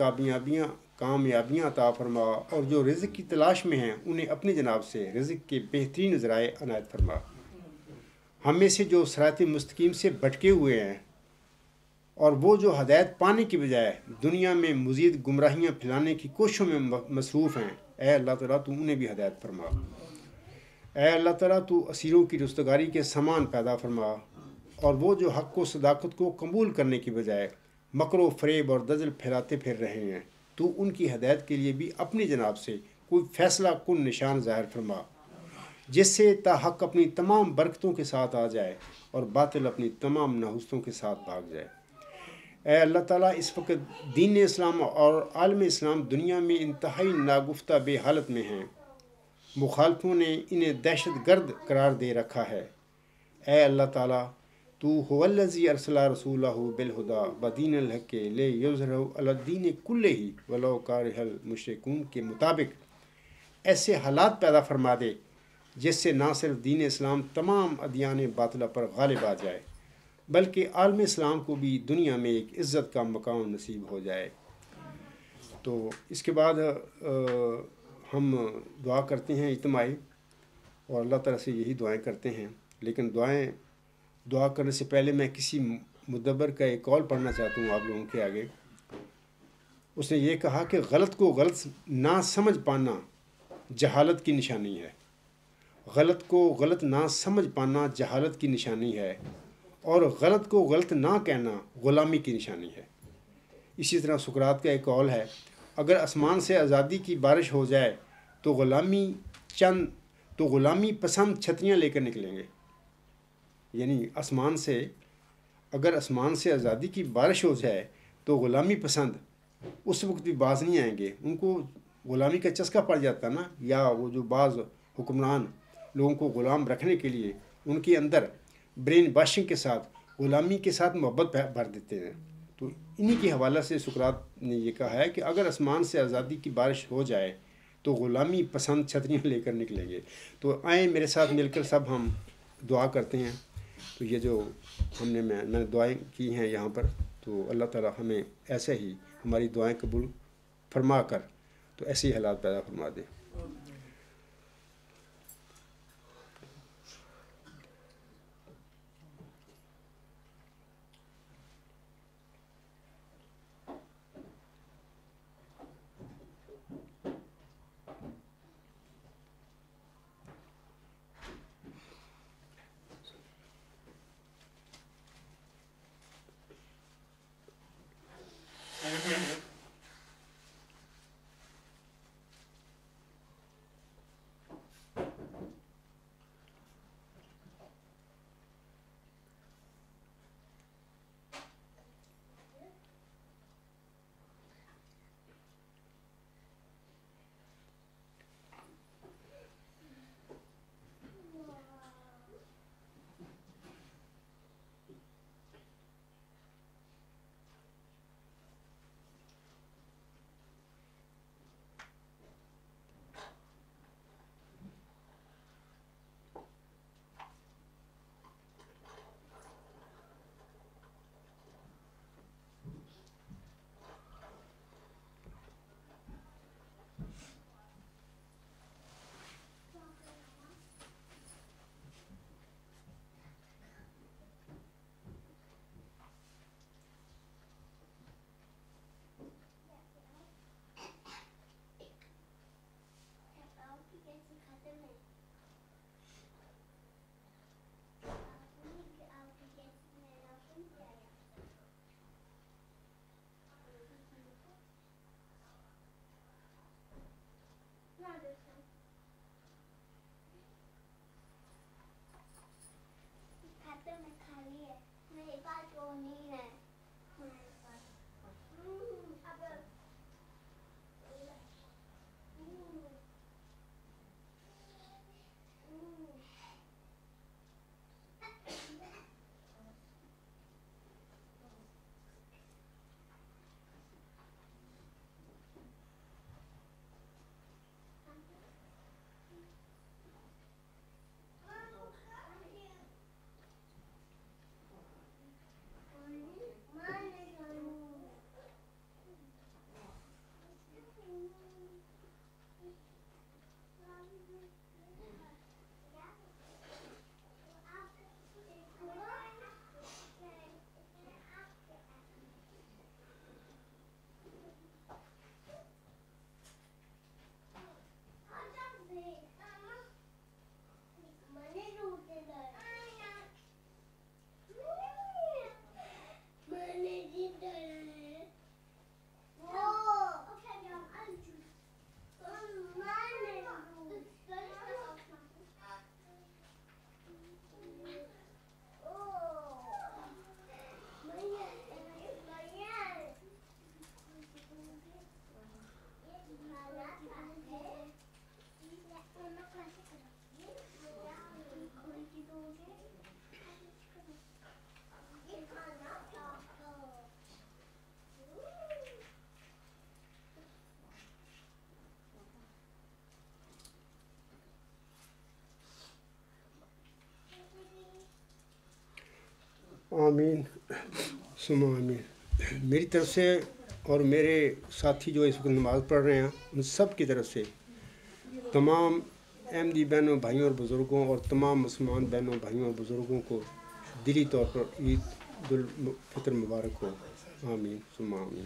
کامیابیاں عطا فرما، اور جو رزق کی تلاش میں ہیں انہیں اپنی جناب سے رزق کے بہترین ذرائع عنایت فرما۔ ہم میں سے جو صراط مستقیم سے بھٹکے ہوئے ہیں اور وہ جو ہدایت پانے کی بجائے دنیا میں مزید گمراہیاں پھیلانے کی کوششوں میں مصروف ہیں، اے اللہ تعالیٰ تو انہیں بھی ہدایت فرما۔ اے اللہ تعالیٰ تو اسیروں کی رستگاری کے سامان پیدا فرما، اور وہ جو حق و صداقت کو قبول کرنے کی بجائے مکر و فریب اور دجل پھیلاتے پھر رہے ہیں، تو ان کی ہدایت کے لیے بھی اپنی جناب سے کوئی فیصلہ کن نشان ظاہر فرما، جس سے تا حق اپنی تمام برکتوں کے ساتھ آ جائے اور باطل اپنی تمام نحوستوں کے ساتھ بھاگ جائے۔ اے اللہ تعالیٰ اس وقت دین اسلام اور عالم اسلام دنیا میں انتہائی ناگفتہ بے حالت میں ہیں، مخالفوں نے انہیں دہشت گرد قرار دے رکھا ہے۔ اے اللہ تعالیٰ تو هو الذی ارسل رسولہ بالہدی ودین الحق لیظہرہ علی الدین کلہ ولو کرہ المشرکون کے مطابق ایسے حالات پیدا فرما دے جس سے نہ صرف دین اسلام تمام ادیان باطلہ پر غالب آ جائے بلکہ عالم اسلام کو بھی دنیا میں ایک عزت کا مقام نصیب ہو جائے۔ تو اس کے بعد ہم دعا کرتے ہیں اجتماعی، اور اللہ تعالیٰ سے یہی دعائیں کرتے ہیں، لیکن دعا کرنے سے پہلے میں کسی مدبر کا ایک قول پڑھنا چاہتا ہوں آپ لوگوں کے آگے۔ اس نے یہ کہا کہ غلط کو غلط نہ سمجھ پانا جہالت کی نشانی ہے، غلط کو غلط نہ سمجھ پانا جہالت کی نشانی ہے، اور غلط کو غلط نہ کہنا غلامی کی نشانی ہے۔ اسی طرح سقراط کا ایک قول ہے، اگر آسمان سے آزادی کی بارش ہو جائے تو غلامی پسند چھتریاں لے کر نکلیں گے، یعنی اگر آسمان سے آزادی کی بارش ہو جائے تو غلامی پسند اس وقت بھی باز نہیں آئیں گے، ان کو غلامی کا چسکا پڑ جاتا نا، یا وہ جو بعض حکمران لوگوں کو غلام رکھنے کے لیے ان کے اندر برین واشنگ کے ساتھ غلامی کے ساتھ محبت بھر دیتے ہیں، تو انہی کے حوالہ سے سقراط نے یہ کہا ہے کہ اگر آسمان سے آزادی کی بارش ہو جائے تو غلامی پسند چھتریاں لے کر نکلیں گے۔ تو آئیں میرے ساتھ مل کر سب ہم دعا کرتے ہیں۔ تو یہ جو میں نے دعائیں کی ہیں یہاں پر، تو اللہ تعالیٰ ہمیں ایسے ہی ہماری دعائیں قبول فرما کر تو ایسے ہی حالات پیدا فرما دے۔ آمین ثم آمین۔ میری طرف سے اور میرے ساتھی جو اس وقت نماز پڑھ رہے ہیں ان سب کی طرف سے تمام احمدی بہنوں بھائیوں اور بزرگوں اور تمام مسلمان بہنوں بھائیوں اور بزرگوں کو دلی طور پر عید الفطر مبارک ہو۔ آمین ثم آمین۔